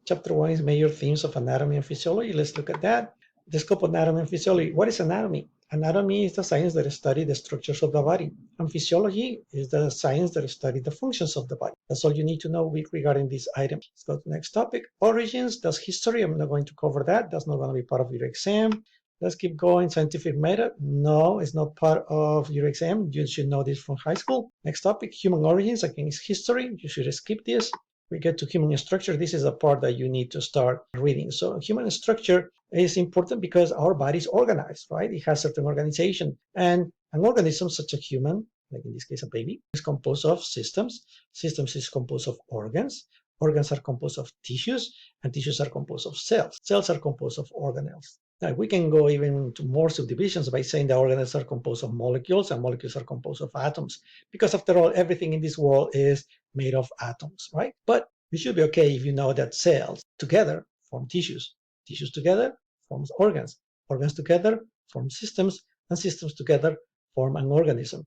Chapter 1 is major themes of anatomy and physiology. Let's look at that. The scope of anatomy and physiology. What is anatomy? Anatomy is the science that studies the structures of the body, and physiology is the science that studies the functions of the body. That's all you need to know regarding this item. Let's go to the next topic. Origins, that's history. I'm not going to cover that. That's not going to be part of your exam. Let's keep going. Scientific method. No, it's not part of your exam. You should know this from high school. Next topic, human origins. Again, it's history. You should skip this. We get to human structure. This is a part that you need to start reading. So human structure is important because our body is organized, right? It has certain organization. And an organism such as human, like in this case a baby, is composed of systems. Systems is composed of organs. Organs are composed of tissues, and tissues are composed of cells. Cells are composed of organelles. Now, we can go even to more subdivisions by saying the organelles are composed of molecules, and molecules are composed of atoms. Because after all, everything in this world is made of atoms, right? But you should be okay if you know that cells together form tissues. Tissues together forms organs. Organs together form systems, and systems together form an organism.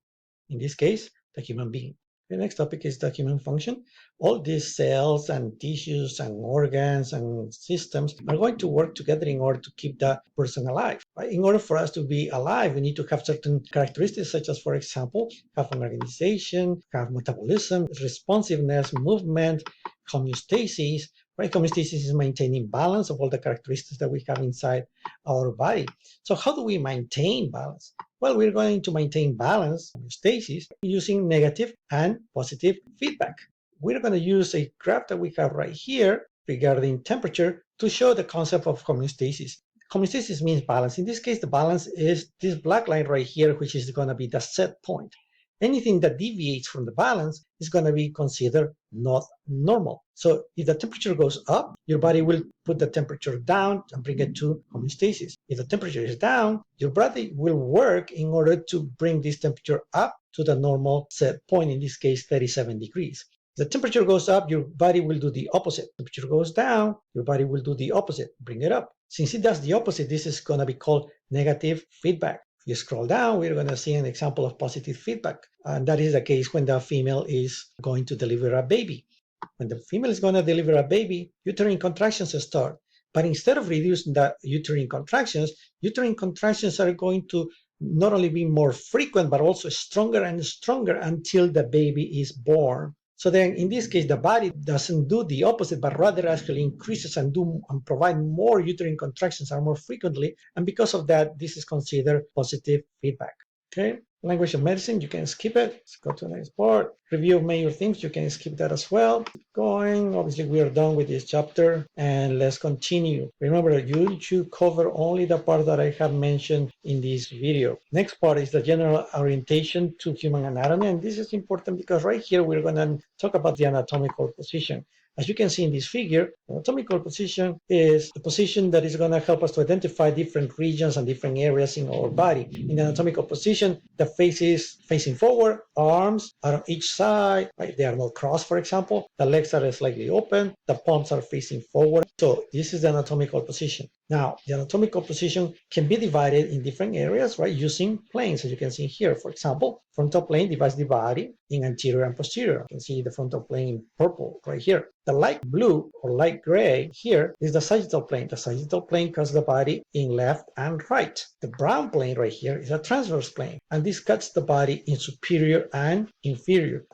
In this case, the human being. The next topic is the human function. All these cells and tissues and organs and systems are going to work together in order to keep the person alive. Right? In order for us to be alive, we need to have certain characteristics, such as, for example, have an organization, have metabolism, responsiveness, movement, homeostasis. Right? Homeostasis is maintaining balance of all the characteristics that we have inside our body. So how do we maintain balance? Well, we're going to maintain balance, homeostasis, using negative and positive feedback. We're going to use a graph that we have right here regarding temperature to show the concept of homeostasis. Homeostasis means balance. In this case, the balance is this black line right here, which is going to be the set point. Anything that deviates from the balance is going to be considered not normal. So if the temperature goes up, your body will put the temperature down and bring it to homeostasis. If the temperature is down, your body will work in order to bring this temperature up to the normal set point, in this case 37 degrees. If the temperature goes up, your body will do the opposite. Temperature goes down, your body will do the opposite, bring it up. Since it does the opposite, this is going to be called negative feedback. If you scroll down, we're going to see an example of positive feedback. And that is the case when the female is going to deliver a baby. When the female is going to deliver a baby, uterine contractions start. But instead of reducing the uterine contractions are going to not only be more frequent, but also stronger and stronger until the baby is born. So then in this case, the body doesn't do the opposite, but rather actually increases and provide more uterine contractions and more frequently. And because of that, this is considered positive feedback. Okay. Language of medicine, you can skip it. Let's go to the next part. Review of major themes, you can skip that as well. Keep going. Obviously, we are done with this chapter, and let's continue. Remember, you should cover only the part that I have mentioned in this video. Next part is the general orientation to human anatomy, and this is important because right here we're going to talk about the anatomical position. As you can see in this figure, anatomical position is the position that is going to help us to identify different regions and different areas in our body. In the anatomical position, the face is facing forward, arms are on each side, right? They are not crossed, for example. The legs are slightly open, the palms are facing forward. So this is the anatomical position. Now, the anatomical position can be divided in different areas, right, using planes, as you can see here. For example, frontal plane divides the body in anterior and posterior. You can see the frontal plane in purple right here. The light blue or light gray here is the sagittal plane. The sagittal plane cuts the body in left and right. The brown plane right here is a transverse plane, and this cuts the body in superior and inferior.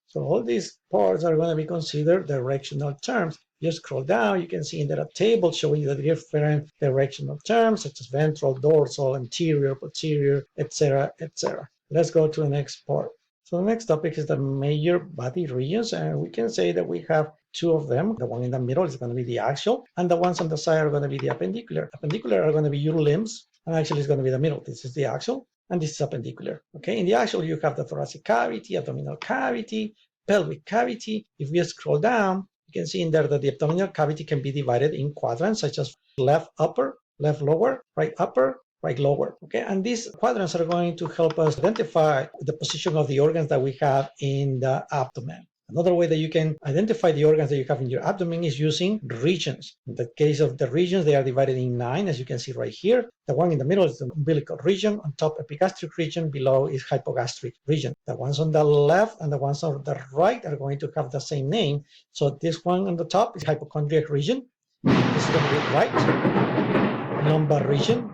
So all these parts are going to be considered directional terms. You scroll down, you can see in there a table showing you the different directional terms, such as ventral, dorsal, anterior, posterior, etc., etc. Let's go to the next part. So the next topic is the major body regions, and we can say that we have two of them. The one in the middle is going to be the axial, and the ones on the side are going to be the appendicular. Appendicular are going to be your limbs, and actually it's going to be the middle. This is the axial, and this is appendicular. Okay, in the axial you have the thoracic cavity, abdominal cavity, pelvic cavity. If we scroll down, you can see in there that the abdominal cavity can be divided in quadrants, such as left upper, left lower, right upper, right lower. Okay, and these quadrants are going to help us identify the position of the organs that we have in the abdomen. Another way that you can identify the organs that you have in your abdomen is using regions. In the case of the regions, they are divided in 9, as you can see right here. The one in the middle is the umbilical region, on top epigastric region, below is hypogastric region. The ones on the left and the ones on the right are going to have the same name. So this one on the top is hypochondriac region. This is going to be right lumbar region.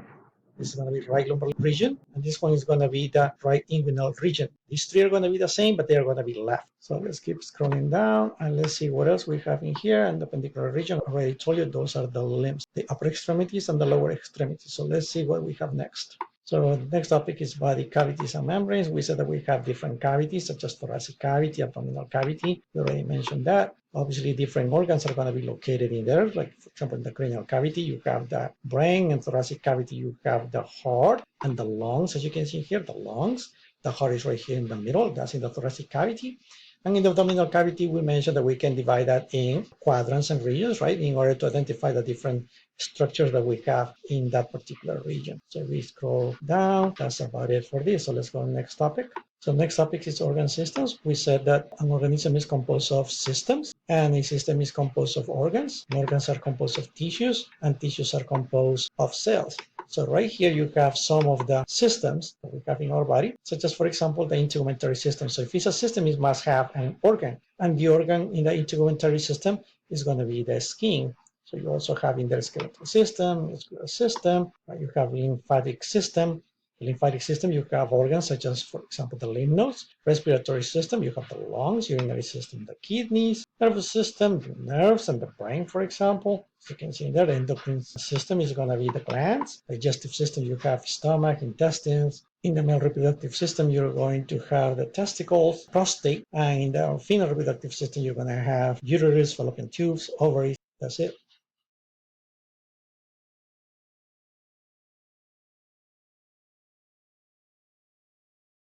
This is going to be right lumbar region, and this one is going to be the right inguinal region. These three are going to be the same, but they are going to be left. So let's keep scrolling down, and let's see what else we have in here. And the appendicular region, I already told you, those are the limbs, the upper extremities and the lower extremities. So let's see what we have next. So the next topic is body cavities and membranes. We said that we have different cavities, such as thoracic cavity, abdominal cavity. We already mentioned that. Obviously, different organs are going to be located in there. Like, for example, in the cranial cavity, you have the brain, and thoracic cavity, you have the heart and the lungs. As you can see here, the lungs. The heart is right here in the middle. That's in the thoracic cavity. And in the abdominal cavity, we mentioned that we can divide that in quadrants and regions, right, in order to identify the different structures that we have in that particular region. So we scroll down. That's about it for this. So let's go to the next topic. So next topic is organ systems. We said that an organism is composed of systems, and a system is composed of organs. And organs are composed of tissues, and tissues are composed of cells. So right here you have some of the systems that we have in our body, such as, for example, the integumentary system. So if it's a system, it must have an organ, and the organ in the integumentary system is going to be the skin. So you also have in the skeletal system, muscular system, you have lymphatic system. Lymphatic system, you have organs such as, for example, the lymph nodes. Respiratory system, you have the lungs. Urinary system, the kidneys. Nervous system, the nerves and the brain, for example. As you can see there, the endocrine system is going to be the glands. Digestive system, you have stomach, intestines. In the male reproductive system, you're going to have the testicles, prostate, and in the female reproductive system, you're going to have uterus, fallopian tubes, ovaries. That's it.